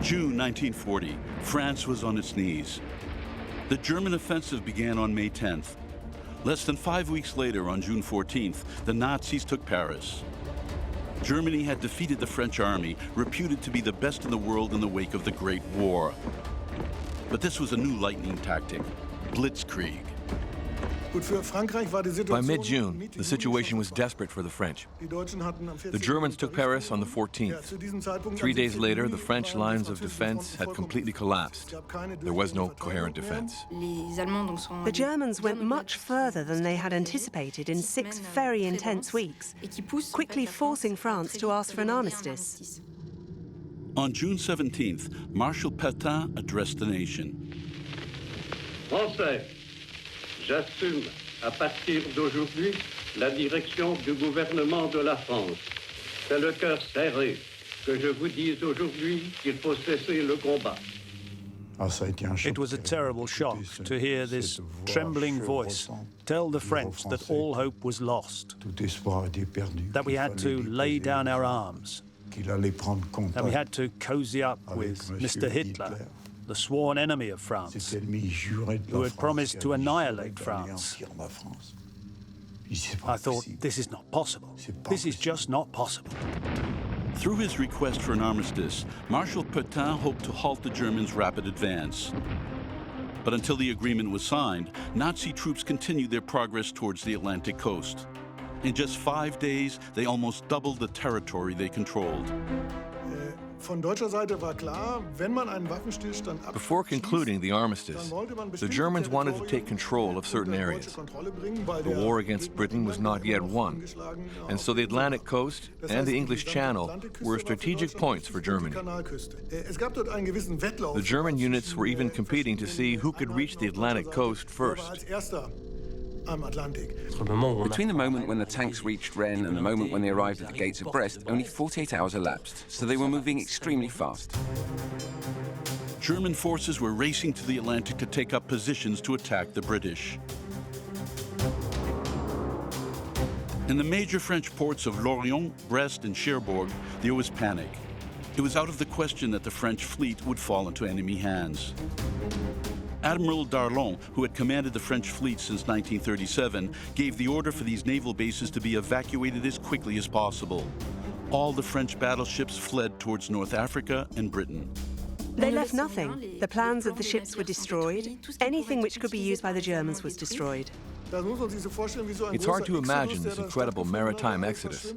June 1940, France was on its knees. The German offensive began on May 10th. Less than 5 weeks later, on June 14th, the Nazis took Paris. Germany had defeated the French army, reputed to be the best in the world in the wake of the Great War. But this was a new lightning tactic, blitzkrieg. By mid-June, the situation was desperate for the French. The Germans took Paris on the 14th. 3 days later, the French lines of defense had completely collapsed. There was no coherent defense. The Germans went much further than they had anticipated in 6 very intense weeks, quickly forcing France to ask for an armistice. On June 17th, Marshal Pétain addressed the nation. Français, j'assume à partir d'aujourd'hui la direction du gouvernement de la France. C'est le cœur serré que je vous dise aujourd'hui qu'il faut cesser le combat. It was a terrible shock to hear this trembling voice tell the French that all hope was lost, that we had to lay down our arms, that we had to cozy up with Mr. Hitler, the sworn enemy of France, who had promised to annihilate France. I thought, this is not possible. This is just not possible. Through his request for an armistice, Marshal Pétain hoped to halt the Germans' rapid advance. But until the agreement was signed, Nazi troops continued their progress towards the Atlantic coast. In just 5 days, they almost doubled the territory they controlled. Before concluding the armistice, the Germans wanted to take control of certain areas. The war against Britain was not yet won, and so the Atlantic coast and the English Channel were strategic points for Germany. The German units were even competing to see who could reach the Atlantic coast first. Between the moment when the tanks reached Rennes and the moment when they arrived at the gates of Brest, only 48 hours elapsed, so they were moving extremely fast. German forces were racing to the Atlantic to take up positions to attack the British. In the major French ports of Lorient, Brest, and Cherbourg, there was panic. It was out of the question that the French fleet would fall into enemy hands. Admiral Darlon, who had commanded the French fleet since 1937, gave the order for these naval bases to be evacuated as quickly as possible. All the French battleships fled towards North Africa and Britain. They left nothing. The plans of the ships were destroyed. Anything which could be used by the Germans was destroyed. It's hard to imagine this incredible maritime exodus.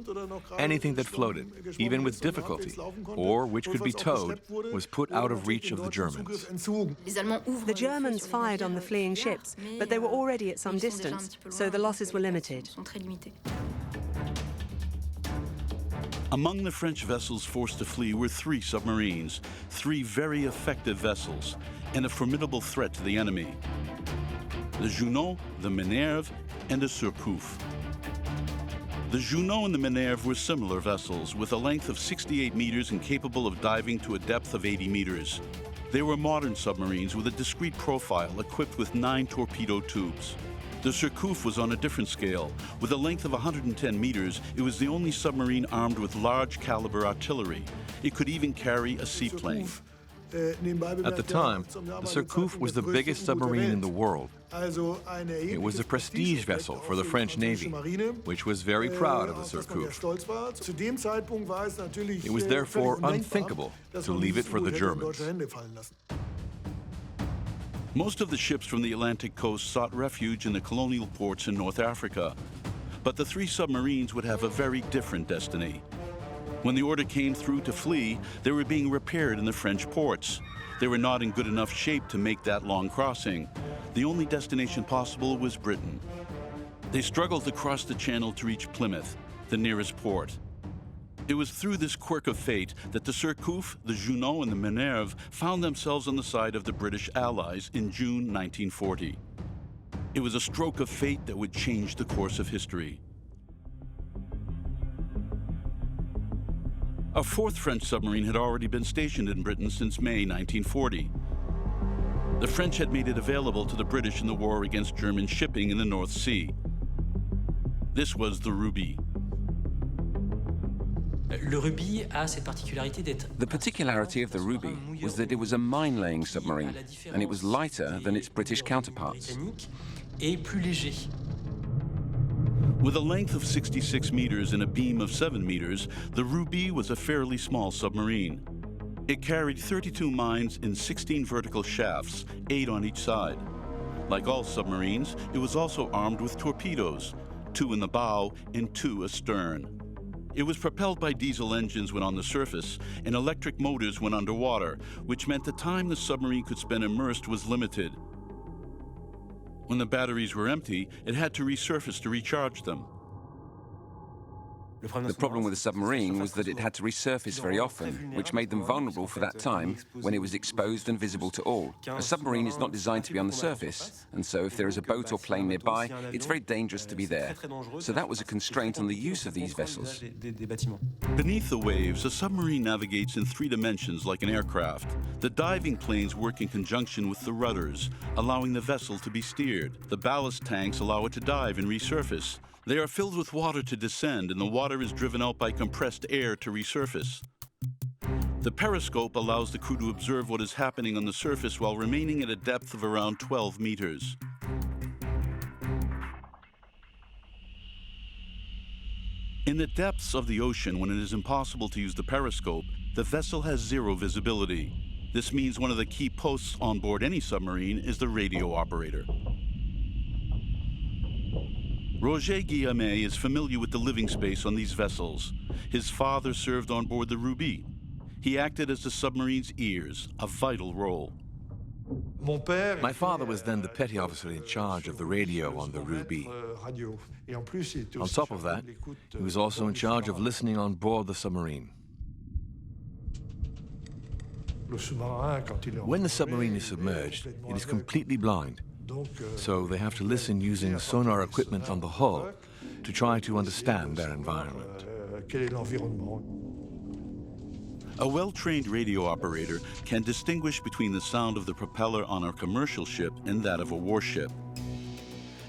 Anything that floated, even with difficulty, or which could be towed, was put out of reach of the Germans. The Germans fired on the fleeing ships, but they were already at some distance, so the losses were limited. Among the French vessels forced to flee were 3 submarines, 3 very effective vessels, and a formidable threat to the enemy: the Junon, the Minerve, and the Surcouf. The Junon and the Minerve were similar vessels with a length of 68 meters and capable of diving to a depth of 80 meters. They were modern submarines with a discrete profile equipped with 9 torpedo tubes. The Surcouf was on a different scale. With a length of 110 meters, it was the only submarine armed with large caliber artillery. It could even carry a seaplane. At the time, the Surcouf was the biggest submarine in the world. It was a prestige vessel for the French Navy, which was very proud of the Surcouf. It was therefore unthinkable to leave it for the Germans. Most of the ships from the Atlantic coast sought refuge in the colonial ports in North Africa. But the 3 submarines would have a very different destiny. When the order came through to flee, they were being repaired in the French ports. They were not in good enough shape to make that long crossing. The only destination possible was Britain. They struggled to cross the channel to reach Plymouth, the nearest port. It was through this quirk of fate that the Surcouf, the Junon, and the Minerve found themselves on the side of the British Allies in June 1940. It was a stroke of fate that would change the course of history. A 4th French submarine had already been stationed in Britain since May 1940. The French had made it available to the British in the war against German shipping in the North Sea. This was the Rubis. The particularity of the Ruby was that it was a mine-laying submarine, and it was lighter than its British counterparts. With a length of 66 meters and a beam of 7 meters, the Rubis was a fairly small submarine. It carried 32 mines in 16 vertical shafts, 8 on each side. Like all submarines, it was also armed with torpedoes, 2 in the bow and 2 astern. It was propelled by diesel engines when on the surface and electric motors when underwater, which meant the time the submarine could spend immersed was limited. When the batteries were empty, it had to resurface to recharge them. The problem with the submarine was that it had to resurface very often, which made them vulnerable for that time when it was exposed and visible to all. A submarine is not designed to be on the surface, and so if there is a boat or plane nearby, it's very dangerous to be there. So that was a constraint on the use of these vessels. Beneath the waves, a submarine navigates in 3 dimensions like an aircraft. The diving planes work in conjunction with the rudders, allowing the vessel to be steered. The ballast tanks allow it to dive and resurface. They are filled with water to descend, and the water is driven out by compressed air to resurface. The periscope allows the crew to observe what is happening on the surface while remaining at a depth of around 12 meters. In the depths of the ocean, when it is impossible to use the periscope, the vessel has 0 visibility. This means one of the key posts on board any submarine is the radio operator. Roger Guillaumet is familiar with the living space on these vessels. His father served on board the Rubis. He acted as the submarine's ears, a vital role. My father was then the petty officer in charge of the radio on the Rubis. On top of that, he was also in charge of listening on board the submarine. When the submarine is submerged, it is completely blind. So they have to listen using sonar equipment on the hull to try to understand their environment. A well-trained radio operator can distinguish between the sound of the propeller on a commercial ship and that of a warship.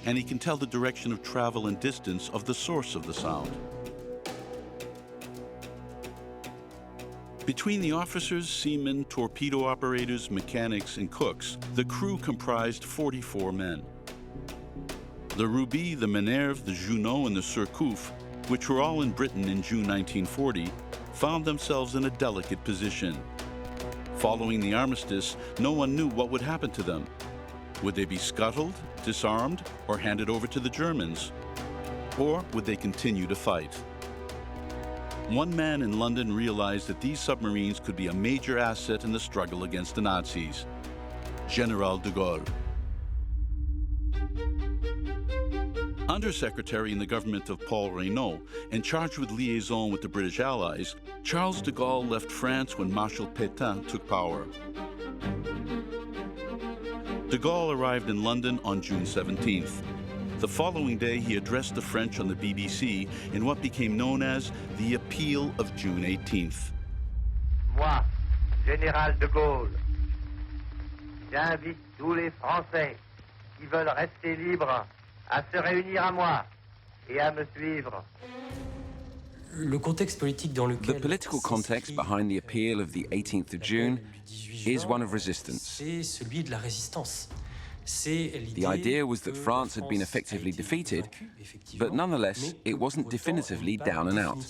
And he can tell the direction of travel and distance of the source of the sound. Between the officers, seamen, torpedo operators, mechanics, and cooks, the crew comprised 44 men. The Rubis, the Minerve, the Juno, and the Surcouf, which were all in Britain in June 1940, found themselves in a delicate position. Following the armistice, no one knew what would happen to them. Would they be scuttled, disarmed, or handed over to the Germans? Or would they continue to fight? One man in London realized that these submarines could be a major asset in the struggle against the Nazis: General de Gaulle. Undersecretary in the government of Paul Reynaud and charged with liaison with the British Allies, Charles de Gaulle left France when Marshal Pétain took power. De Gaulle arrived in London on June 17th. The following day, he addressed the French on the BBC in what became known as the Appeal of June 18th. Moi, Général de Gaulle, j'invite tous les Français qui veulent rester libres à se réunir à moi et à me suivre. The political context behind the appeal of the 18th of June is one of resistance. The idea was that France had been effectively defeated, but nonetheless, it wasn't definitively down and out.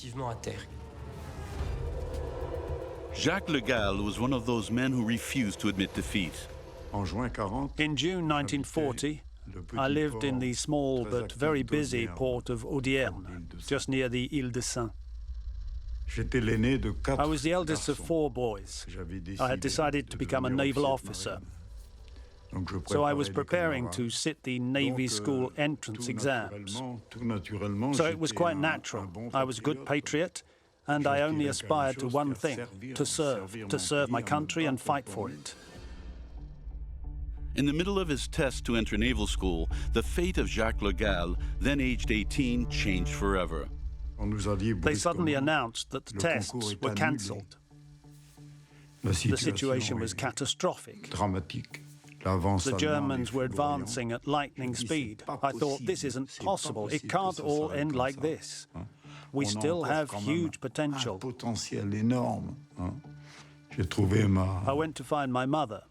Jacques Le Gall was one of those men who refused to admit defeat. In June 1940, I lived in the small but very busy port of Audierne, just near the Ile de Saint. I was the eldest of 4 boys. I had decided to become a naval officer. So I was preparing to sit the Navy School entrance exams. So it was quite natural. I was a good patriot, and I only aspired to one thing: to serve my country and fight for it. In the middle of his test to enter naval school, the fate of Jacques Le Gall, then aged 18, changed forever. They suddenly announced that the tests were cancelled. The situation was catastrophic. The Germans were advancing at lightning speed. I thought, this isn't possible. It can't all end like this. we still have huge potential. I went to find my mother,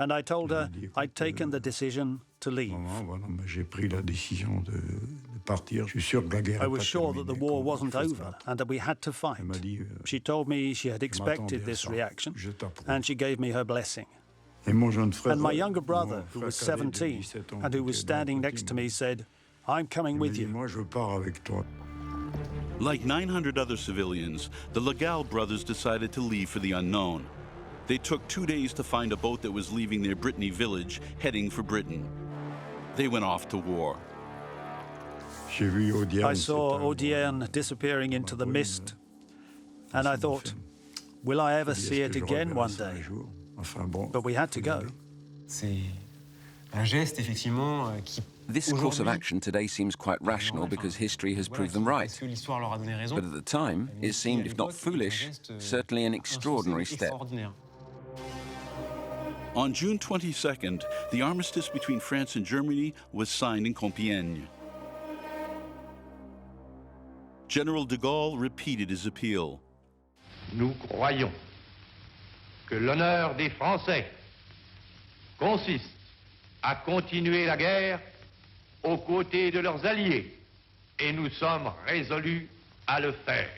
and I told her I'd taken the decision to leave. I was sure that the war wasn't over and that we had to fight. She told me she had expected this reaction, and she gave me her blessing. And my younger brother, who was 17 and who was standing next to me, said, "I'm coming with you." Like 900 other civilians, the Legal brothers decided to leave for the unknown. They took 2 days to find a boat that was leaving their Brittany village, heading for Britain. They went off to war. I saw Audierne disappearing into the mist, and I thought, will I ever see it again one day? But we had to go. This course of action today seems quite rational because history has proved them right. But at the time, it seemed, if not foolish, certainly an extraordinary step. On June 22nd, the armistice between France and Germany was signed in Compiègne. General de Gaulle repeated his appeal. Nous croyons que l'honneur des Français consiste à continuer la guerre aux côtés de leurs alliés, et nous sommes résolus à le faire.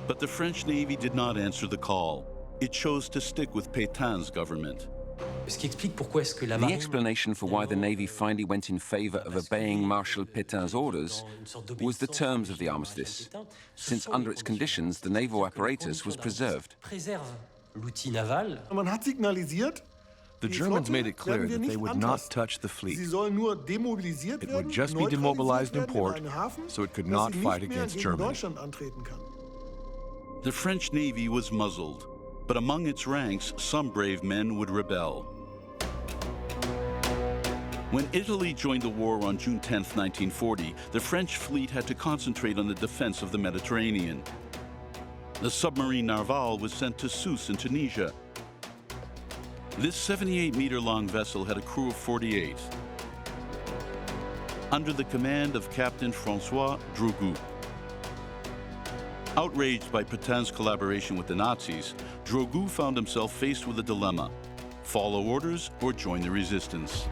But the French Navy did not answer the call. It chose to stick with Pétain's government. The explanation for why the Navy finally went in favor of obeying Marshal Pétain's orders was the terms of the armistice, since under its conditions the naval apparatus was preserved. The Germans made it clear that they would not touch the fleet. It would just be demobilized in port, so it could not fight against Germany. The French Navy was muzzled, but among its ranks, some brave men would rebel. When Italy joined the war on June 10, 1940, the French fleet had to concentrate on the defense of the Mediterranean. The submarine Narval was sent to Sousse in Tunisia. This 78-meter-long vessel had a crew of 48, under the command of Captain François Drogout. Outraged by Pétain's collaboration with the Nazis, Drogout found himself faced with a dilemma: follow orders or join the resistance.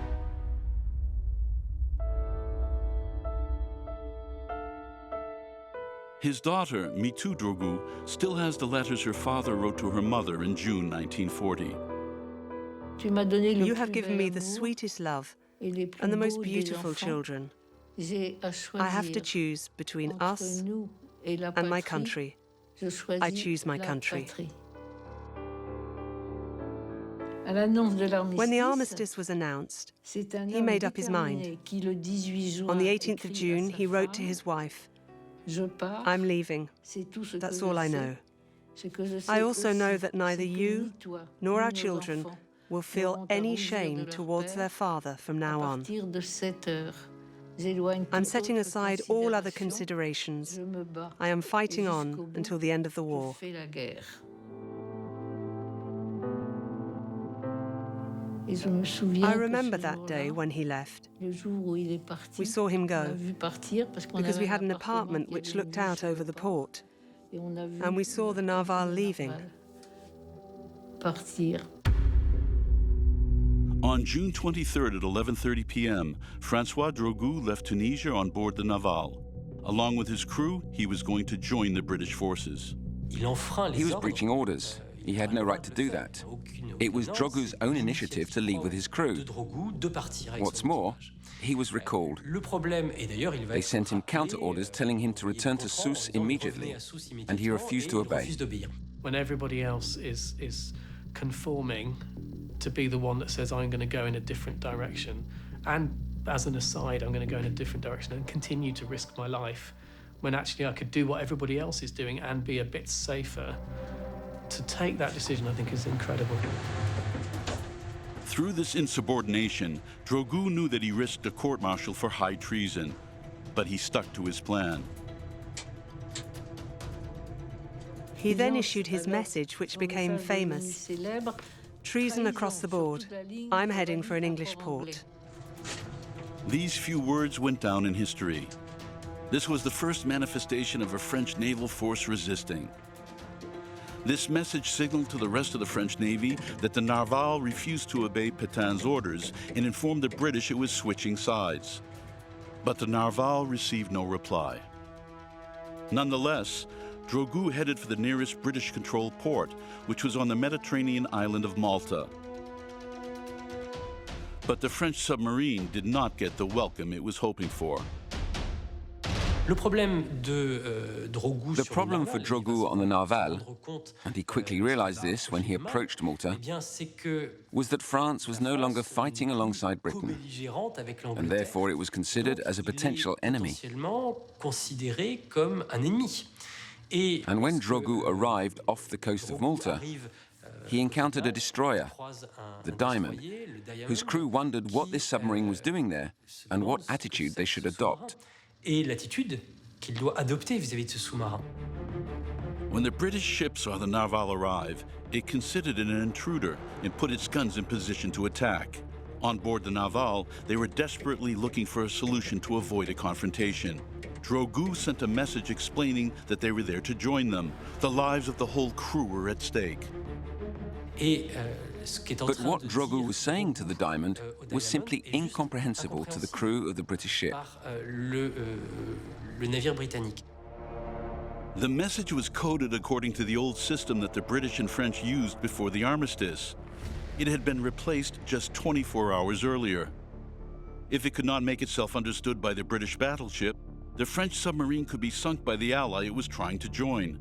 His daughter, Mitou Drogout, still has the letters her father wrote to her mother in June 1940. You have given me the sweetest love and the most beautiful children. I have to choose between us and my country. I choose my country. When the armistice was announced, he made up his mind. On the 18th of June, he wrote to his wife, "I'm leaving. That's all I know. I also know that neither you nor our children will feel any shame towards their father from now on. I'm setting aside all other considerations. I am fighting on until the end of the war." I remember that day when he left. We saw him go because we had an apartment which looked out over the port, and we saw the Narval leaving. On June 23rd at 11:30 p.m., François Drogout left Tunisia on board the Naval. Along with his crew, he was going to join the British forces. He was breaching orders. He had no right to do that. It was Drogout's own initiative to leave with his crew. What's more, he was recalled. They sent him counter-orders telling him to return to Sousse immediately, and he refused to obey. When everybody else is conforming to be the one that says, I'm going to go in a different direction, and as an aside, I'm going to go in a different direction and continue to risk my life, when actually I could do what everybody else is doing and be a bit safer. To take that decision, I think, is incredible. Through this insubordination, Drogout knew that he risked a court-martial for high treason, but he stuck to his plan. He then issued his message, which became famous: "Treason across the board. I'm heading for an English port." These few words went down in history. This was the first manifestation of a French naval force resisting. This message signaled to the rest of the French Navy that the Narval refused to obey Pétain's orders and informed the British it was switching sides. But the Narval received no reply. Nonetheless, Drogo headed for the nearest British-controlled port, which was on the Mediterranean island of Malta. But the French submarine did not get the welcome it was hoping for. The problem for Drogo on the Narval, and he quickly realized this when he approached Malta, was that France was no longer fighting alongside Britain, and therefore it was considered as a potential enemy. And when Drogo arrived off the coast of Malta, he encountered a destroyer, the Diamond, whose crew wondered what this submarine was doing there and what attitude they should adopt. Et l'attitude qu'il doit adopter vis-à-vis de ce sous-marin. When the British ship saw the Narval arrive, it considered it an intruder and put its guns in position to attack. On board the Narval, they were desperately looking for a solution to avoid a confrontation. Drogo sent a message explaining that they were there to join them. The lives of the whole crew were at stake. But what Drogo was saying to the Diamond was simply incomprehensible to the crew of the British ship. The message was coded according to the old system that the British and French used before the armistice. It had been replaced just 24 hours earlier. If it could not make itself understood by the British battleship, the French submarine could be sunk by the ally it was trying to join.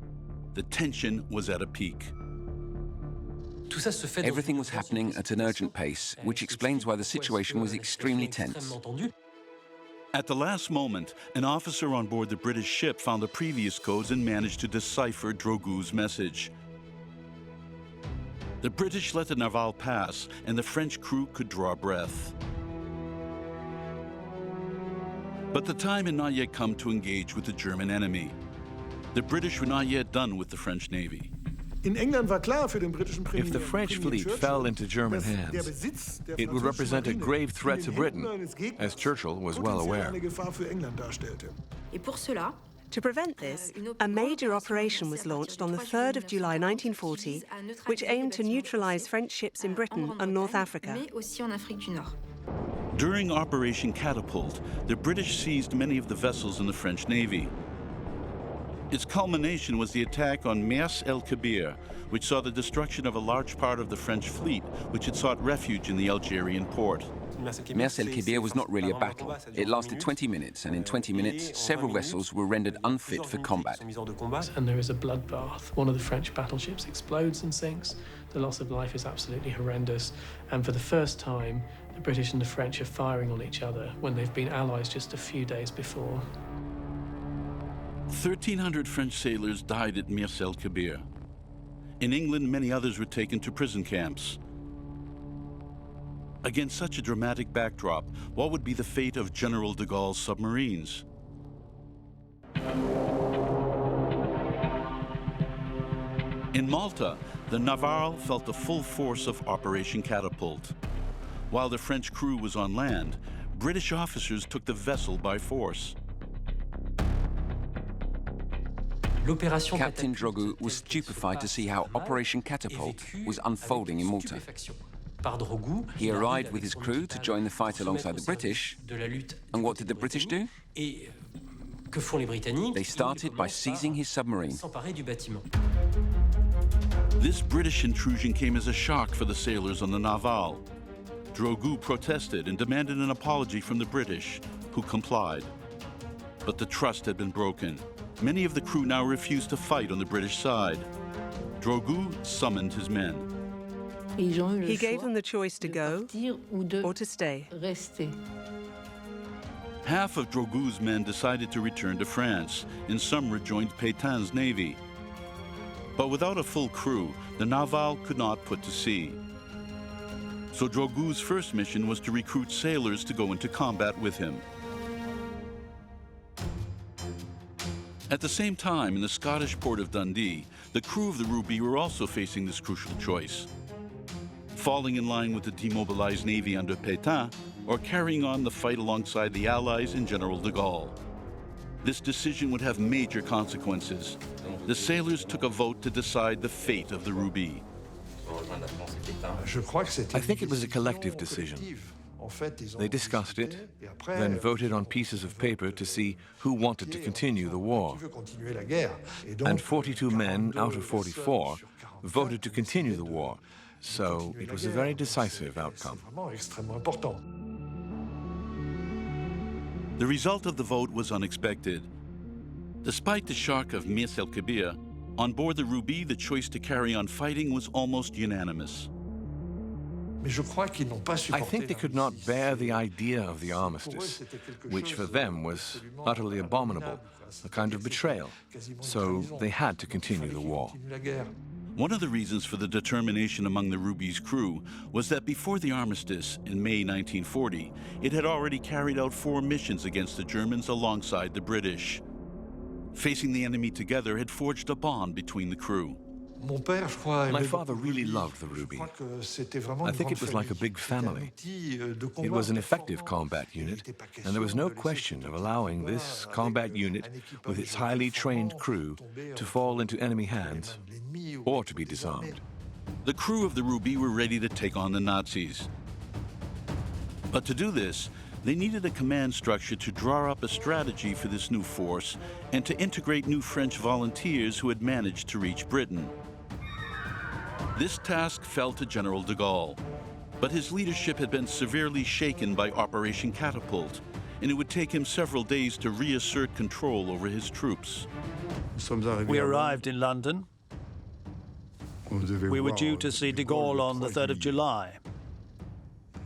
The tension was at a peak. Everything was happening at an urgent pace, which explains why the situation was extremely tense. At the last moment, an officer on board the British ship found the previous codes and managed to decipher Drogo's message. The British let the Narval pass, and the French crew could draw breath. But the time had not yet come to engage with the German enemy. The British were not yet done with the French Navy. If the French fleet fell into German hands, it would represent a grave threat to Britain, as Churchill was well aware. To prevent this, a major operation was launched on the 3rd of July 1940, which aimed to neutralize French ships in Britain and North Africa. During Operation Catapult, the British seized many of the vessels in the French Navy. Its culmination was the attack on Mers el-Kebir, which saw the destruction of a large part of the French fleet, which had sought refuge in the Algerian port. Mers el-Kebir was not really a battle. It lasted 20 minutes, and in 20 minutes, several vessels were rendered unfit for combat. And there is a bloodbath. One of the French battleships explodes and sinks. The loss of life is absolutely horrendous. And for the first time, the British and the French are firing on each other when they've been allies just a few days before. 1,300 French sailors died at Mers el-Kebir. In England, many others were taken to prison camps. Against such a dramatic backdrop, what would be the fate of General de Gaulle's submarines? In Malta, the Narval felt the full force of Operation Catapult. While the French crew was on land, British officers took the vessel by force. Captain Drogo was stupefied to see how Operation Catapult was unfolding in Malta. He arrived with his crew to join the fight alongside the British. And what did the British do? They started by seizing his submarine. This British intrusion came as a shock for the sailors on the Narval. Drogo protested and demanded an apology from the British, who complied. But the trust had been broken. Many of the crew now refused to fight on the British side. Drogo summoned his men. He gave them the choice to go or to stay. Half of Drogo's men decided to return to France, and some rejoined Pétain's navy. But without a full crew, the Narval could not put to sea. So Drogo's first mission was to recruit sailors to go into combat with him. At the same time, in the Scottish port of Dundee, the crew of the Rubis were also facing this crucial choice: falling in line with the demobilized navy under Pétain, or carrying on the fight alongside the Allies and General de Gaulle. This decision would have major consequences. The sailors took a vote to decide the fate of the Rubis. I think it was a collective decision. They discussed it, then voted on pieces of paper to see who wanted to continue the war. And 42 men out of 44 voted to continue the war, so it was a very decisive outcome. The result of the vote was unexpected. Despite the shock of Mirs el-Kebir, on board the Rubis, the choice to carry on fighting was almost unanimous. I think they could not bear the idea of the armistice, which for them was utterly abominable, a kind of betrayal, so they had to continue the war. One of the reasons for the determination among the Rubis' crew was that before the armistice in May 1940, it had already carried out 4 missions against the Germans alongside the British. Facing the enemy together had forged a bond between the crew. My father really loved the Rubis. I think it was like a big family. It was an effective combat unit, and there was no question of allowing this combat unit with its highly trained crew to fall into enemy hands or to be disarmed. The crew of the Rubis were ready to take on the Nazis. But to do this, they needed a command structure to draw up a strategy for this new force and to integrate new French volunteers who had managed to reach Britain. This task fell to General de Gaulle, but his leadership had been severely shaken by Operation Catapult, and it would take him several days to reassert control over his troops. We arrived in London. We were due to see de Gaulle on the 3rd of July,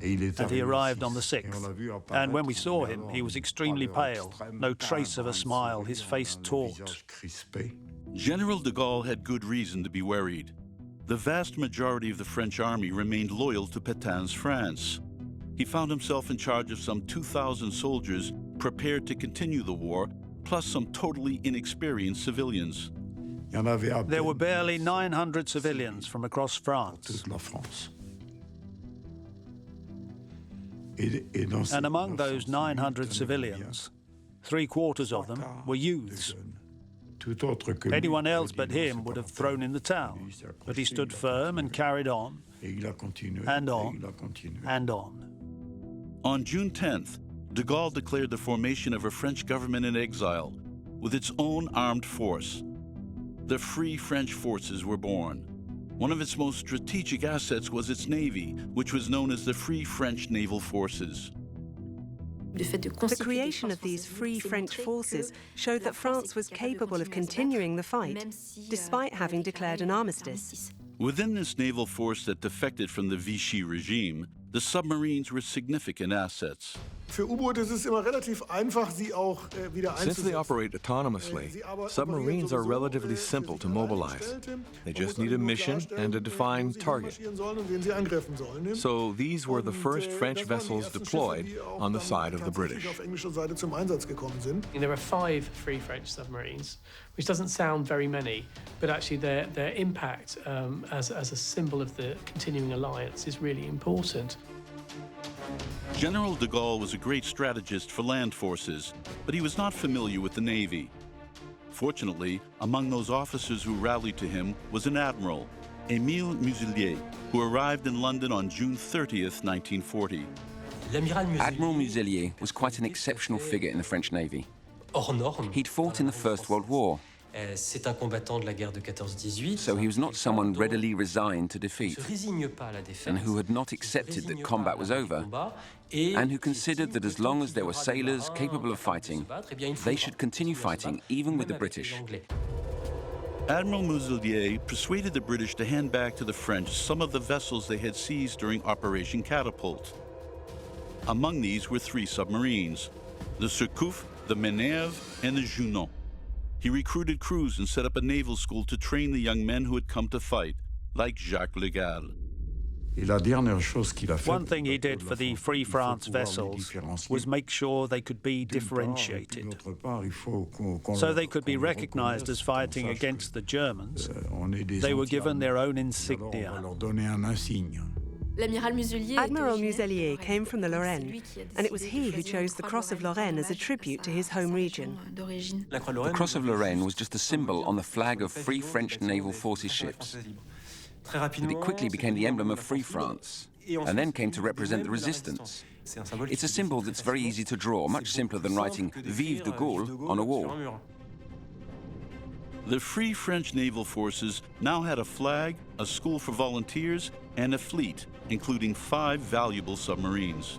and he arrived on the 6th. And when we saw him, he was extremely pale, no trace of a smile, his face taut. General de Gaulle had good reason to be worried. The vast majority of the French army remained loyal to Pétain's France. He found himself in charge of some 2,000 soldiers prepared to continue the war, plus some totally inexperienced civilians. There were barely 900 civilians from across France. And among those 900 civilians, 3/4 of them were youths. Anyone else but him would have thrown in the towel, but he stood firm and carried on, and on, and on. On June 10th, de Gaulle declared the formation of a French government in exile with its own armed force. The Free French Forces were born. One of its most strategic assets was its navy, which was known as the Free French Naval Forces. The creation of these Free French Forces showed that France was capable of continuing the fight, despite having declared an armistice. Within this naval force that defected from the Vichy regime, the submarines were significant assets. Für U-Boote ist es immer relativ einfach, sie auch wieder einzusetzen. Since they operate autonomously, submarines are relatively simple to mobilize. They just need a mission and a defined target. So these were the first French vessels deployed on the side of the British. There are 5 Free French submarines, which doesn't sound very many, but actually their impact as a symbol of the continuing alliance is really important. General de Gaulle was a great strategist for land forces, but he was not familiar with the Navy. Fortunately, among those officers who rallied to him was an admiral, Émile Muselier, who arrived in London on June 30th, 1940. Admiral Muselier was quite an exceptional figure in the French Navy. He'd fought in the First World War, so he was not someone readily resigned to defeat, and who had not accepted that combat was over, and who considered that as long as there were sailors capable of fighting, they should continue fighting, even with the British. Admiral Muselier persuaded the British to hand back to the French some of the vessels they had seized during Operation Catapult. Among these were 3 submarines, the Surcouf, the Minerve, and the Junon. He recruited crews and set up a naval school to train the young men who had come to fight, like Jacques Le Gall. One thing he did for the Free France vessels was make sure they could be differentiated, so they could be recognized as fighting against the Germans. They were given their own insignia. Admiral Muselier came from the Lorraine, and it was he who chose the Cross of Lorraine as a tribute to his home region. The Cross of Lorraine was just a symbol on the flag of Free French Naval Forces ships. But it quickly became the emblem of Free France, and then came to represent the resistance. It's a symbol that's very easy to draw, much simpler than writing Vive de Gaulle on a wall. The Free French Naval Forces now had a flag, a school for volunteers, and a fleet, including 5 valuable submarines.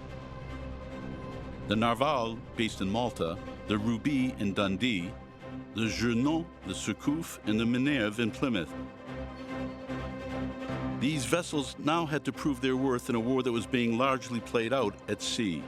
The Narval, based in Malta, the Rubis in Dundee, the Jeunant, the Surcouf, and the Minerve in Plymouth. These vessels now had to prove their worth in a war that was being largely played out at sea.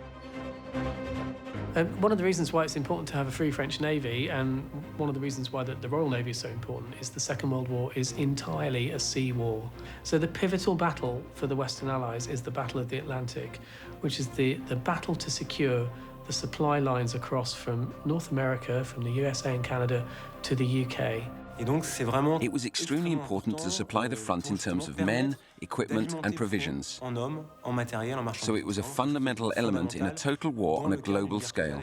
One of the reasons why it's important to have a free French Navy, and one of the reasons why the Royal Navy is so important, is the Second World War is entirely a sea war. So the pivotal battle for the Western Allies is the Battle of the Atlantic, which is the battle to secure the supply lines across from North America, from the USA and Canada, to the UK. It was extremely important to supply the front in terms of men, equipment, and provisions. So it was a fundamental element in a total war on a global scale.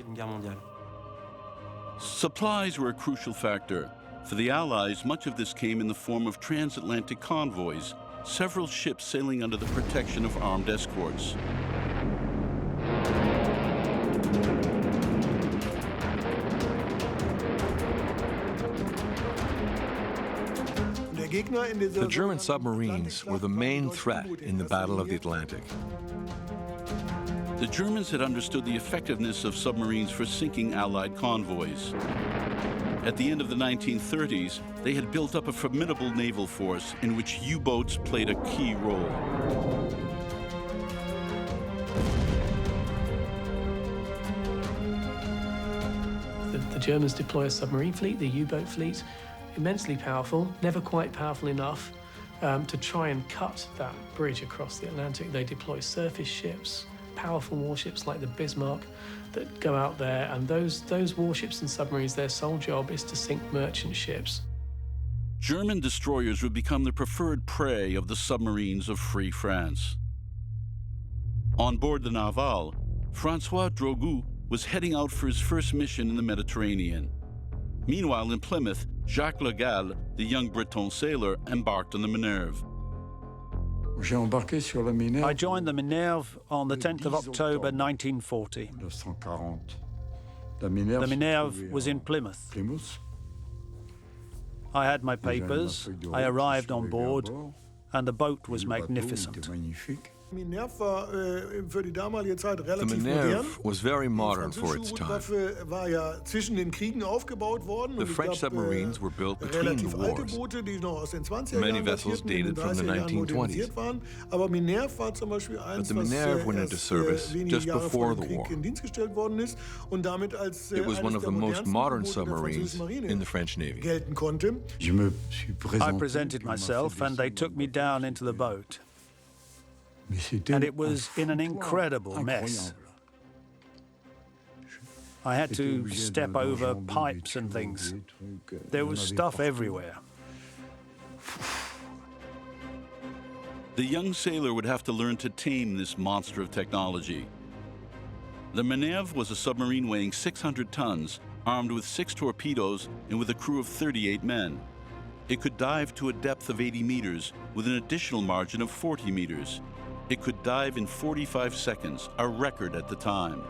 Supplies were a crucial factor. For the Allies, much of this came in the form of transatlantic convoys, several ships sailing under the protection of armed escorts. The German submarines were the main threat in the Battle of the Atlantic. The Germans had understood the effectiveness of submarines for sinking Allied convoys. At the end of the 1930s, they had built up a formidable naval force in which U-boats played a key role. The Germans deploy a submarine fleet, the U-boat fleet, immensely powerful, never quite powerful enough to try and cut that bridge across the Atlantic. They deploy surface ships, powerful warships like the Bismarck that go out there, and those warships and submarines, their sole job is to sink merchant ships. German destroyers would become the preferred prey of the submarines of Free France. On board the Narval, François Drogout was heading out for his first mission in the Mediterranean. Meanwhile, in Plymouth, Jacques Le Gall, the young Breton sailor, embarked on the Minerve. I joined the Minerve on the 10th of October 1940. The Minerve was in Plymouth. I had my papers, I arrived on board, and the boat was magnificent. The Minerve was very modern for its time. The French submarines were built between the wars. Many vessels dated from the 1920s. But the Minerve went into service just before the war. It was one of the most modern submarines in the French Navy. I presented myself and they took me down into the boat. And it was in an incredible mess. I had to step over pipes and things. There was stuff everywhere. The young sailor would have to learn to tame this monster of technology. The Minerve was a submarine weighing 600 tons, armed with 6 torpedoes and with a crew of 38 men. It could dive to a depth of 80 meters with an additional margin of 40 meters. It could dive in 45 seconds, a record at the time.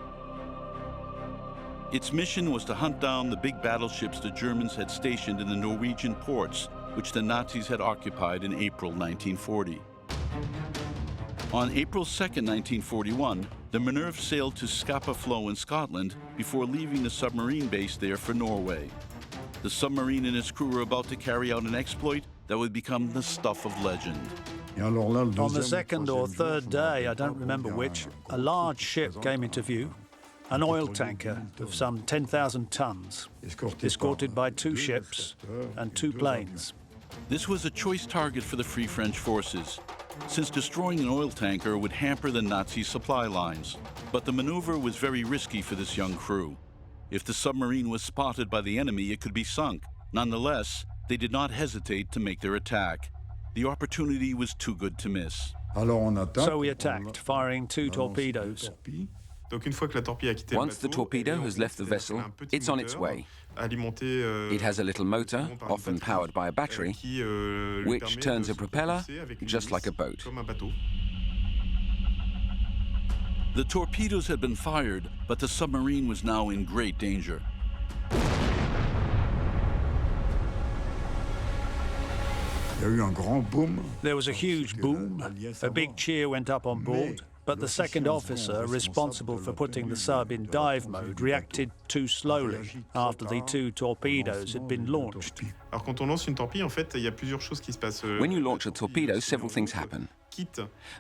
Its mission was to hunt down the big battleships the Germans had stationed in the Norwegian ports, which the Nazis had occupied in April 1940. On April 2, 1941, the Minerve sailed to Scapa Flow in Scotland before leaving the submarine base there for Norway. The submarine and its crew were about to carry out an exploit that would become the stuff of legend. On the second or third day, I don't remember which, a large ship came into view, an oil tanker of some 10,000 tons, escorted by 2 ships and 2 planes. This was a choice target for the Free French forces, since destroying an oil tanker would hamper the Nazi supply lines. But the maneuver was very risky for this young crew. If the submarine was spotted by the enemy, it could be sunk. Nonetheless, they did not hesitate to make their attack. The opportunity was too good to miss. So we attacked, firing 2 torpedoes. Once the torpedo has left the vessel, it's on its way. It has a little motor, often powered by a battery, which turns a propeller just like a boat. The torpedoes had been fired, but the submarine was now in great danger. There was a huge boom. A big cheer went up on board, but the second officer responsible for putting the sub in dive mode reacted too slowly after the 2 torpedoes had been launched. When you launch a torpedo, several things happen.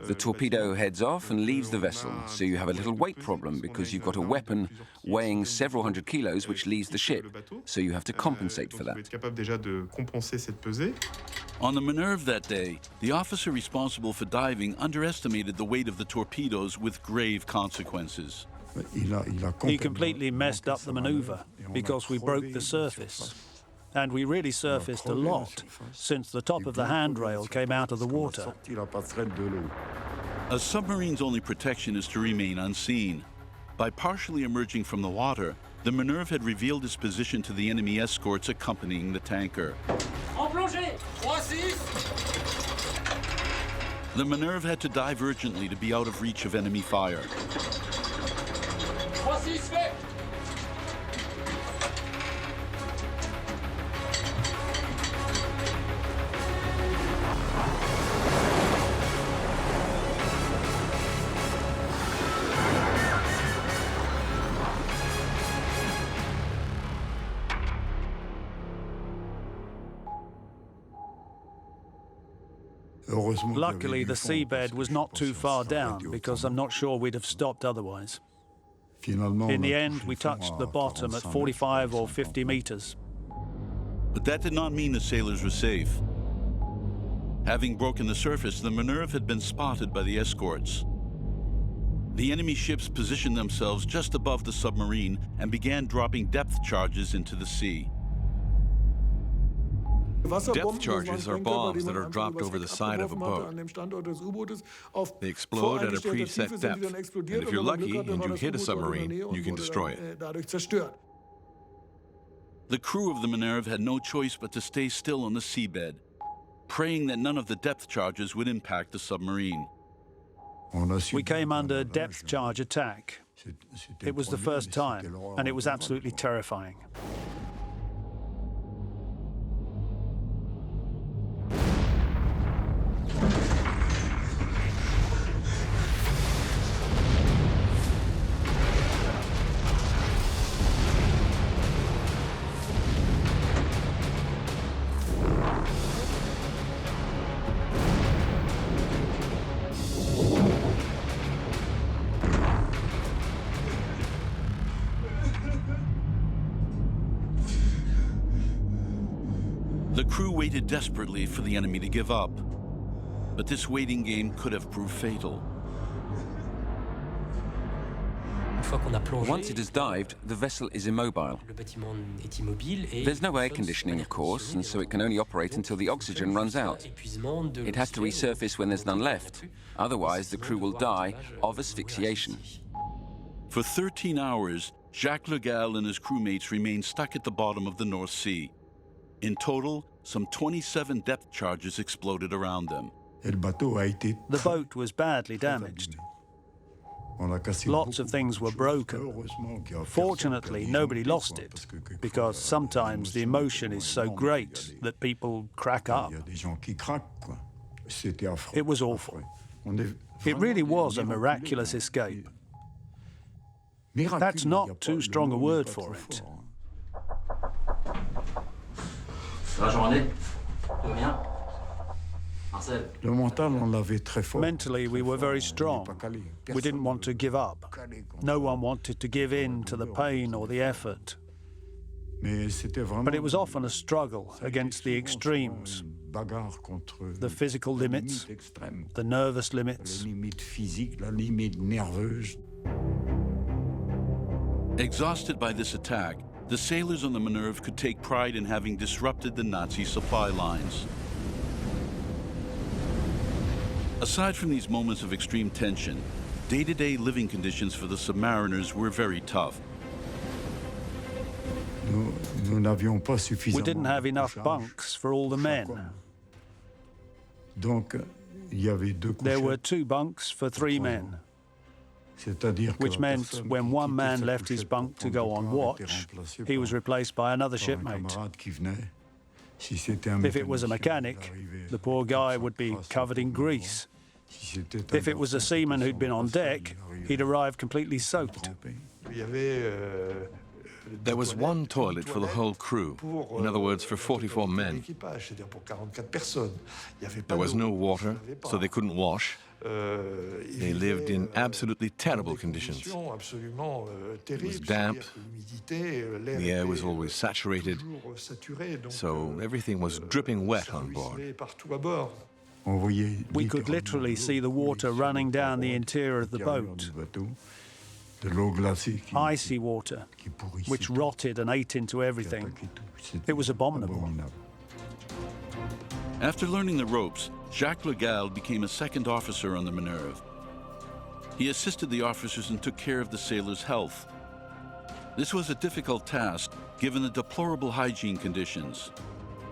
The torpedo heads off and leaves the vessel, so you have a little weight problem because you've got a weapon weighing several hundred kilos which leaves the ship, so you have to compensate for that. On the Minerve that day, the officer responsible for diving underestimated the weight of the torpedoes with grave consequences. He completely messed up the maneuver because we broke the surface. And we really surfaced a lot, since the top of the handrail came out of the water. A submarine's only protection is to remain unseen. By partially emerging from the water, the Minerve had revealed its position to the enemy escorts accompanying the tanker. The Minerve had to dive urgently to be out of reach of enemy fire. Luckily, the seabed was not too far down, because I'm not sure we'd have stopped otherwise. In the end, we touched the bottom at 45 or 50 meters. But that did not mean the sailors were safe. Having broken the surface, the Minerve had been spotted by the escorts. The enemy ships positioned themselves just above the submarine and began dropping depth charges into the sea. Depth charges are bombs that are dropped over the side of a boat. They explode at a preset depth, and if you're lucky and you hit a submarine, you can destroy it. The crew of the Minerve had no choice but to stay still on the seabed, praying that none of the depth charges would impact the submarine. We came under depth charge attack. It was the first time, and it was absolutely terrifying. The crew waited desperately for the enemy to give up, but this waiting game could have proved fatal. Once it has dived, the vessel is immobile. There's no air conditioning, of course, and so it can only operate until the oxygen runs out. It has to resurface when there's none left. Otherwise, the crew will die of asphyxiation. For 13 hours, Jacques Le Gall and his crewmates remained stuck at the bottom of the North Sea. In total, some 27 depth charges exploded around them. The boat was badly damaged. Lots of things were broken. Fortunately, nobody lost it, because sometimes the emotion is so great that people crack up. It was awful. It really was a miraculous escape. That's not too strong a word for it. Mentally, we were very strong. We didn't want to give up. No one wanted to give in to the pain or the effort. But it was often a struggle against the extremes, the physical limits, the nervous limits. Exhausted by this attack, the sailors on the Minerve could take pride in having disrupted the Nazi supply lines. Aside from these moments of extreme tension, day-to-day living conditions for the submariners were very tough. We didn't have enough bunks for all the men. There were 2 bunks for 3 men, which meant when one man left his bunk to go on watch, he was replaced by another shipmate. If it was a mechanic, the poor guy would be covered in grease. If it was a seaman who'd been on deck, he'd arrive completely soaked. There was one toilet for the whole crew, in other words, for 44 men. There was no water, so they couldn't wash. They lived in absolutely terrible conditions. It was damp, the air was always saturated, so everything was dripping wet on board. We could literally see the water running down the interior of the boat. Icy water, which rotted and ate into everything. It was abominable. After learning the ropes, Jacques Le Gall became a second officer on the Minerve. He assisted the officers and took care of the sailors' health. This was a difficult task, given the deplorable hygiene conditions.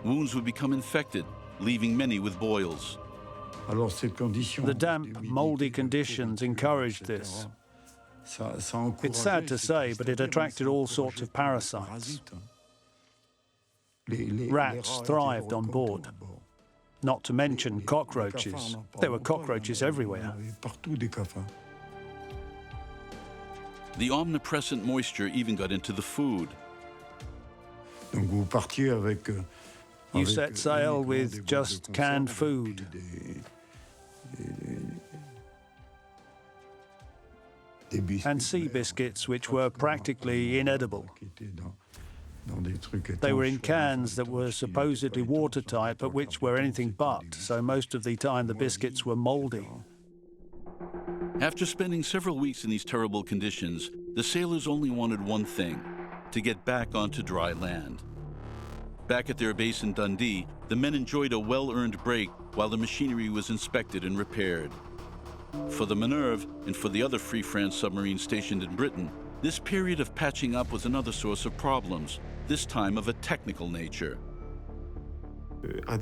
Wounds would become infected, leaving many with boils. The damp, mouldy conditions encouraged this. It's sad to say, but it attracted all sorts of parasites. Rats thrived on board. Not to mention cockroaches. There were cockroaches everywhere. The omnipresent moisture even got into the food. You set sail with just canned food. And sea biscuits, which were practically inedible. They were in cans that were supposedly watertight, but which were anything but, so most of the time the biscuits were mouldy. After spending several weeks in these terrible conditions, the sailors only wanted one thing: to get back onto dry land. Back at their base in Dundee, the men enjoyed a well-earned break while the machinery was inspected and repaired. For the Minerve, and for the other Free France submarines stationed in Britain, this period of patching up was another source of problems, this time of a technical nature. One of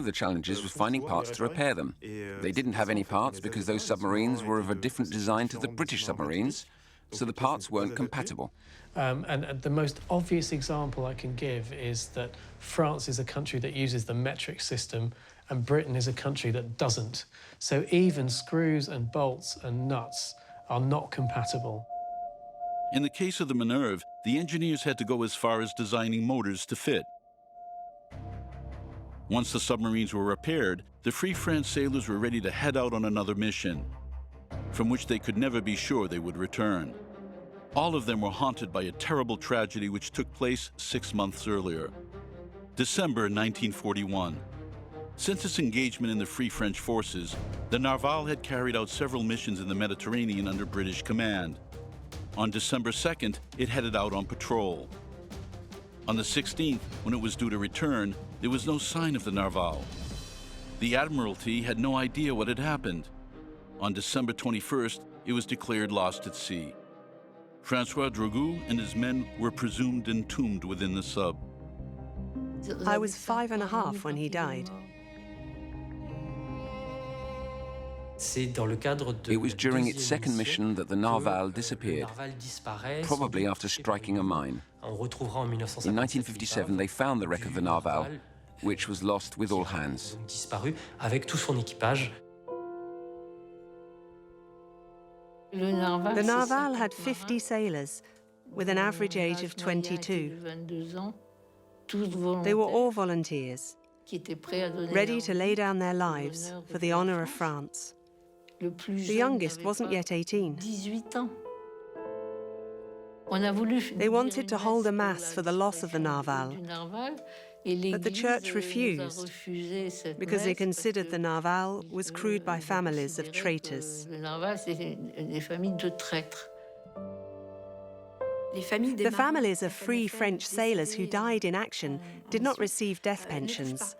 the challenges was finding parts to repair them. They didn't have any parts because those submarines were of a different design to the British submarines, so the parts weren't compatible. And the most obvious example I can give is that France is a country that uses the metric system and Britain is a country that doesn't. So even screws and bolts and nuts are not compatible. In the case of the Minerve, the engineers had to go as far as designing motors to fit. Once the submarines were repaired, the Free France sailors were ready to head out on another mission, from which they could never be sure they would return. All of them were haunted by a terrible tragedy which took place 6 months earlier. December 1941. Since its engagement in the Free French Forces, the Narval had carried out several missions in the Mediterranean under British command. On December 2nd, it headed out on patrol. On the 16th, when it was due to return, there was no sign of the Narval. The Admiralty had no idea what had happened. On December 21st, it was declared lost at sea. François Drogoux and his men were presumed entombed within the sub. I was 5.5 when he died. It was during its second mission that the Narval disappeared, probably after striking a mine. In 1957, they found the wreck of the Narval, which was lost with all hands. The Narval had 50 sailors, with an average age of 22. They were all volunteers, ready to lay down their lives for the honor of France. The youngest wasn't yet 18. They wanted to hold a mass for the loss of the Narval, but the church refused because they considered the Narval was crewed by families of The families of free French sailors who died in action did not receive death pensions.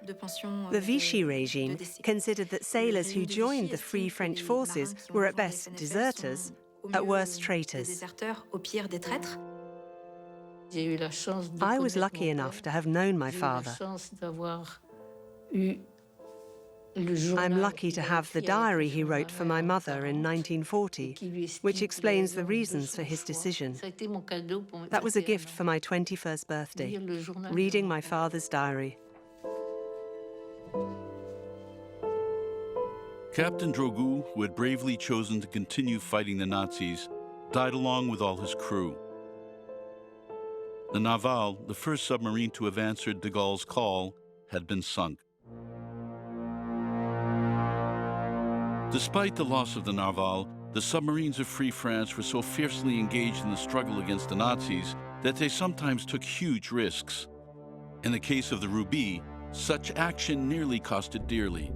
The Vichy regime considered that sailors who joined the Free French Forces were at best deserters, at worst traitors. I was lucky enough to have known my father. I'm lucky to have the diary he wrote for my mother in 1940, which explains the reasons for his decision. That was a gift for my 21st birthday, reading my father's diary. Captain Drogu, who had bravely chosen to continue fighting the Nazis, died along with all his crew. The Naval, the first submarine to have answered de Gaulle's call, had been sunk. Despite the loss of the Naval, the submarines of Free France were so fiercely engaged in the struggle against the Nazis that they sometimes took huge risks. In the case of the Rubis, such action nearly cost it dearly.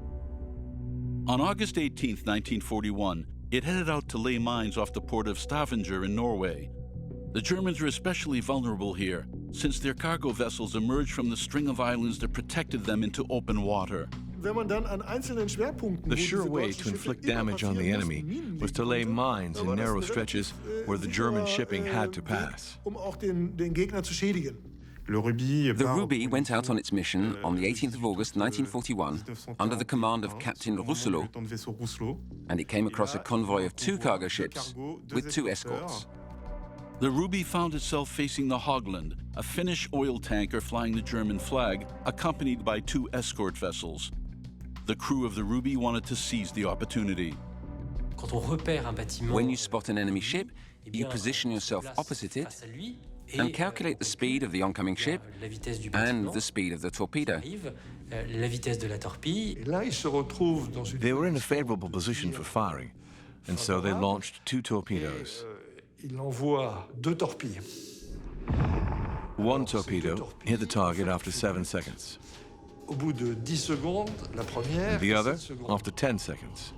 On August 18, 1941, it headed out to lay mines off the port of Stavanger in Norway. The Germans were especially vulnerable here, since their cargo vessels emerged from the string of islands that protected them into open water. The sure way to inflict damage on the enemy was to lay mines in narrow stretches where the German shipping had to pass. The Rubis went out on its mission on the 18th of August 1941 under the command of Captain Rousselot, and it came across a convoy of 2 cargo ships with 2 escorts. The Rubis found itself facing the Hogland, a Finnish oil tanker flying the German flag, accompanied by 2 escort vessels. The crew of the Rubis wanted to seize the opportunity. When you spot an enemy ship, you position yourself opposite it and calculate the speed of the oncoming ship and the speed of the torpedo. They were in a favorable position for firing, and so they launched 2 torpedoes. One torpedo hit the target after 7 seconds. The other after 10 seconds.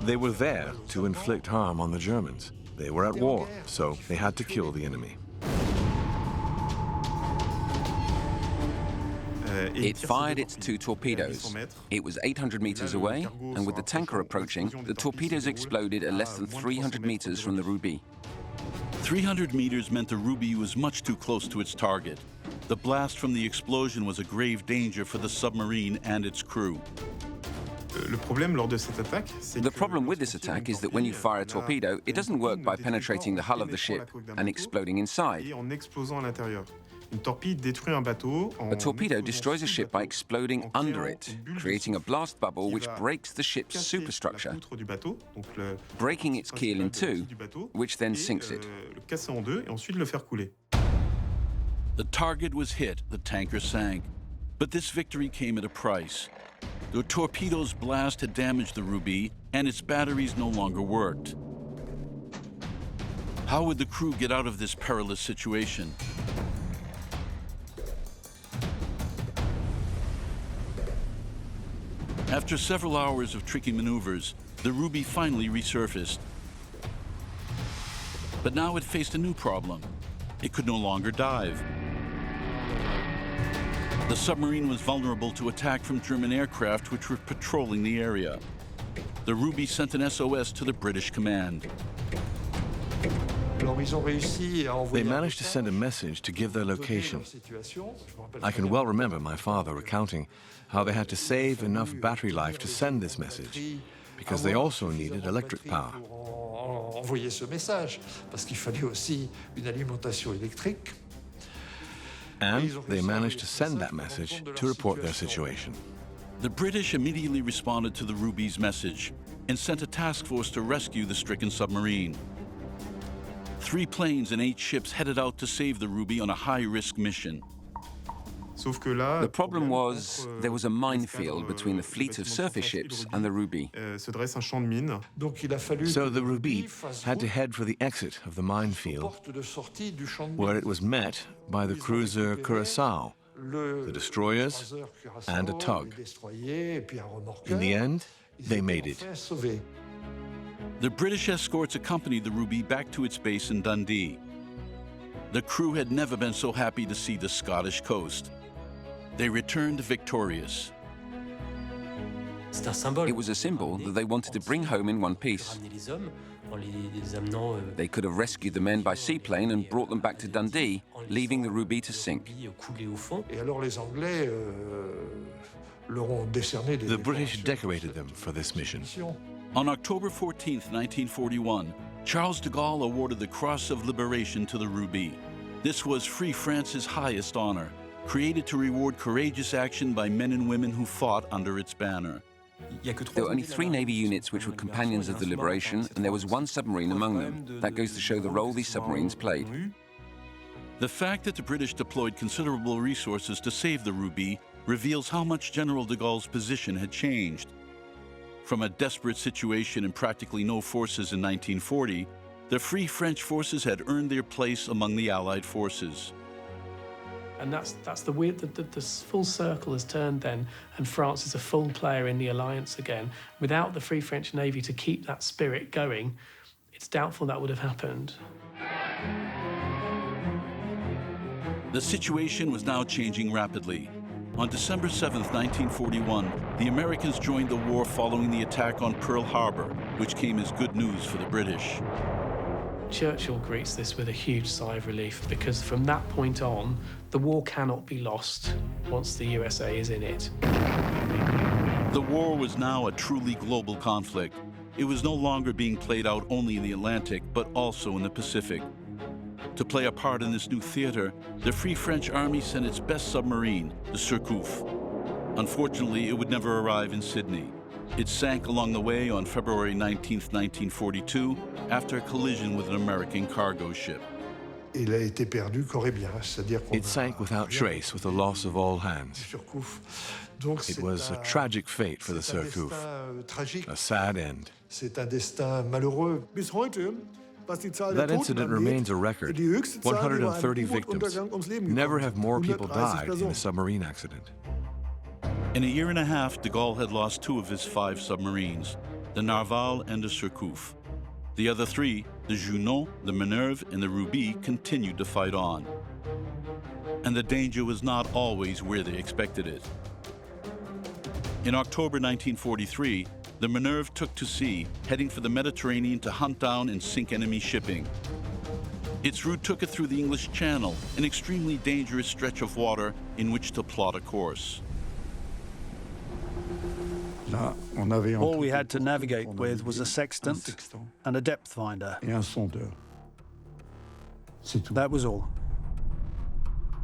They were there to inflict harm on the Germans. They were at war, so they had to kill the enemy. It fired its 2 torpedoes. It was 800 meters away, and with the tanker approaching, the torpedoes exploded at less than 300 meters from the Rubis. 300 meters meant the Rubis was much too close to its target. The blast from the explosion was a grave danger for the submarine and its crew. The problem with this attack is that when you fire a torpedo, it doesn't work by penetrating the hull of the ship and exploding inside. A torpedo destroys a ship by exploding under it, creating a blast bubble which breaks the ship's superstructure, breaking its keel in 2, which then sinks it. The target was hit, the tanker sank. But this victory came at a price. The torpedo's blast had damaged the Rubis, and its batteries no longer worked. How would the crew get out of this perilous situation? After several hours of tricky maneuvers, the Rubis finally resurfaced. But now it faced a new problem. It could no longer dive. The submarine was vulnerable to attack from German aircraft which were patrolling the area. The Rubis sent an SOS to the British command. They managed to send a message to give their location. I can well remember my father recounting how they had to save enough battery life to send this message, because they also needed electric power. And they managed to send that message to report their situation. The British immediately responded to the Rubis' message and sent a task force to rescue the stricken submarine. 3 planes and 8 ships headed out to save the Rubis on a high-risk mission. The problem was there was a minefield between the fleet of surface ships and the Rubis. So the Rubis had to head for the exit of the minefield, where it was met by the cruiser Curaçao, the destroyers, and a tug. In the end, they made it. The British escorts accompanied the Rubis back to its base in Dundee. The crew had never been so happy to see the Scottish coast. They returned victorious. It was a symbol that they wanted to bring home in one piece. They could have rescued the men by seaplane and brought them back to Dundee, leaving the Rubis to sink. The British decorated them for this mission. On October 14, 1941, Charles de Gaulle awarded the Cross of Liberation to the Rubis. This was Free France's highest honor, created to reward courageous action by men and women who fought under its banner. There were only 3 Navy units which were companions of the liberation, and there was 1 submarine among them. That goes to show the role these submarines played. The fact that the British deployed considerable resources to save the Rubis reveals how much General de Gaulle's position had changed. From a desperate situation and practically no forces in 1940, the Free French forces had earned their place among the Allied forces. And that's the weird, the full circle has turned then, and France is a full player in the alliance again. Without the Free French Navy to keep that spirit going, it's doubtful that would have happened. The situation was now changing rapidly. On December 7, 1941, the Americans joined the war following the attack on Pearl Harbor, which came as good news for the British. Churchill greets this with a huge sigh of relief, because from that point on, the war cannot be lost once the USA is in it. The war was now a truly global conflict. It was no longer being played out only in the Atlantic, but also in the Pacific. To play a part in this new theater, the Free French Army sent its best submarine, the Surcouf. Unfortunately, it would never arrive in Sydney. It sank along the way on February 19, 1942, after a collision with an American cargo ship. It sank without trace, with the loss of all hands. It was a tragic fate for the Surcouf, a sad end. That incident remains a record. 130 victims. Never have more people died in a submarine accident. In a year and a half, de Gaulle had lost 2 of his 5 submarines, the Narval and the Surcouf. The other 3, the Junon, the Minerve, and the Rubis, continued to fight on. And the danger was not always where they expected it. In October 1943, the Minerve took to sea, heading for the Mediterranean to hunt down and sink enemy shipping. Its route took it through the English Channel, an extremely dangerous stretch of water in which to plot a course. All we had to navigate with was a sextant and a depth finder. That was all.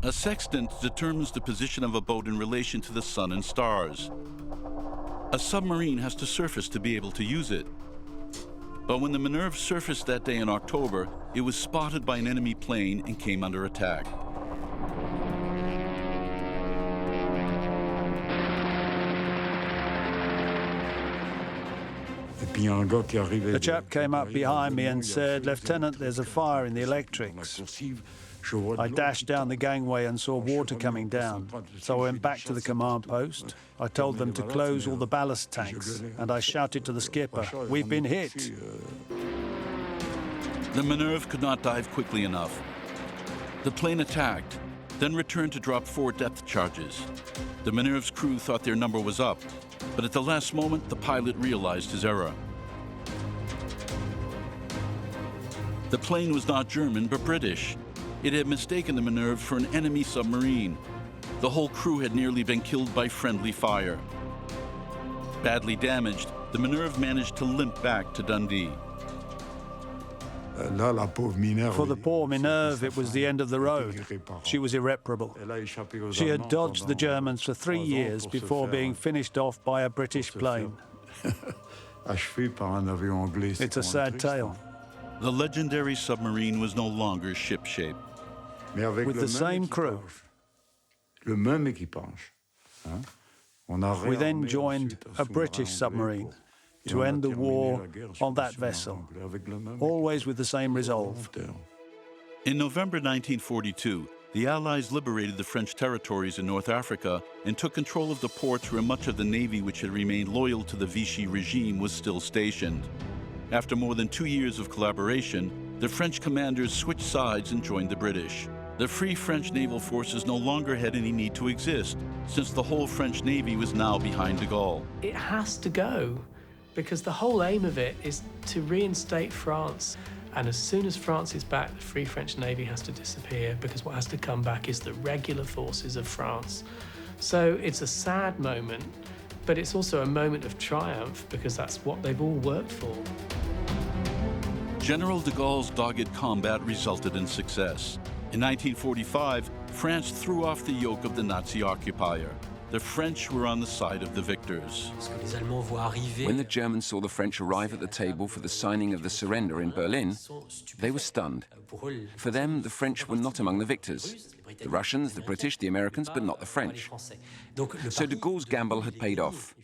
A sextant determines the position of a boat in relation to the sun and stars. A submarine has to surface to be able to use it. But when the Minerve surfaced that day in October, it was spotted by an enemy plane and came under attack. A chap came up behind me and said, "Lieutenant, there's a fire in the electrics." I dashed down the gangway and saw water coming down. So I went back to the command post. I told them to close all the ballast tanks, and I shouted to the skipper, "We've been hit." The Minerve could not dive quickly enough. The plane attacked, then returned to drop 4 depth charges. The Minerve's crew thought their number was up, but at the last moment, the pilot realized his error. The plane was not German, but British. It had mistaken the Minerve for an enemy submarine. The whole crew had nearly been killed by friendly fire. Badly damaged, the Minerve managed to limp back to Dundee. For the poor Minerve, it was the end of the road. She was irreparable. She had dodged the Germans for 3 years before being finished off by a British plane. It's a sad tale. The legendary submarine was no longer ship-shape. With the same crew. We then joined a British submarine to end the war on that vessel, always with the same resolve. In November 1942, the Allies liberated the French territories in North Africa and took control of the ports where much of the Navy which had remained loyal to the Vichy regime was still stationed. After more than 2 years of collaboration, the French commanders switched sides and joined the British. The Free French Naval Forces no longer had any need to exist, since the whole French Navy was now behind de Gaulle. It has to go, because the whole aim of it is to reinstate France. And as soon as France is back, the Free French Navy has to disappear, because what has to come back is the regular forces of France. So it's a sad moment, but it's also a moment of triumph, because that's what they've all worked for. General de Gaulle's dogged combat resulted in success. In 1945, France threw off the yoke of the Nazi occupier. The French were on the side of the victors. When the Germans saw the French arrive at the table for the signing of the surrender in Berlin, they were stunned. For them, the French were not among the victors. The Russians, the British, the Americans, but not the French. So de Gaulle's gamble had paid off.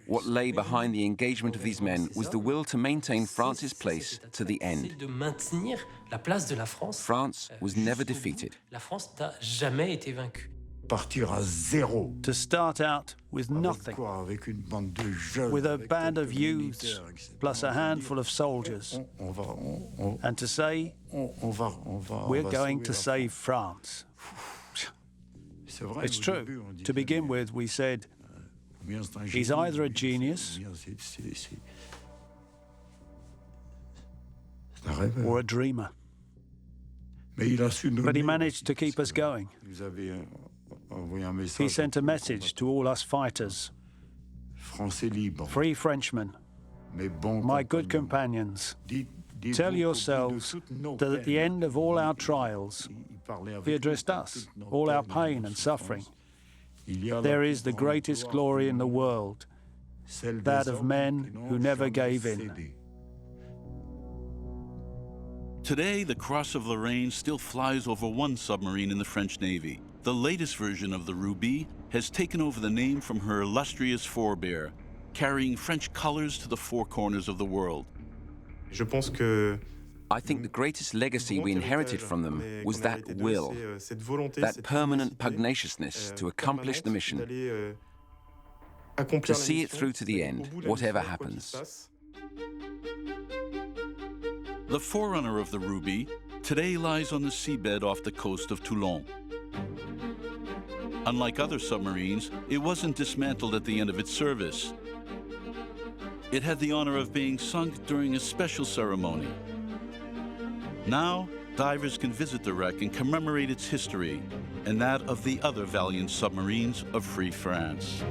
What lay behind the engagement of these men was the will to maintain France's place to the end. France was never defeated. To start out with nothing, with a band of youths plus a handful of soldiers, and to say, we're going to save France. It's true. To begin with, we said, he's either a genius or a dreamer. But he managed to keep us going. He sent a message to all us fighters. Free Frenchmen, my good companions, tell yourselves that at the end of all our trials, he addressed us, all our pain and suffering. There is the greatest glory in the world, that of men who never gave in. Today, the Cross of Lorraine still flies over one submarine in the French Navy. The latest version of the Rubis has taken over the name from her illustrious forebear, carrying French colors to the four corners of the world. I think the greatest legacy we inherited from them was that will, that permanent pugnaciousness to accomplish the mission, to see it through to the end, whatever happens. The forerunner of the Rubis today lies on the seabed off the coast of Toulon. Unlike other submarines, it wasn't dismantled at the end of its service. It had the honor of being sunk during a special ceremony. Now, divers can visit the wreck and commemorate its history and that of the other valiant submarines of Free France.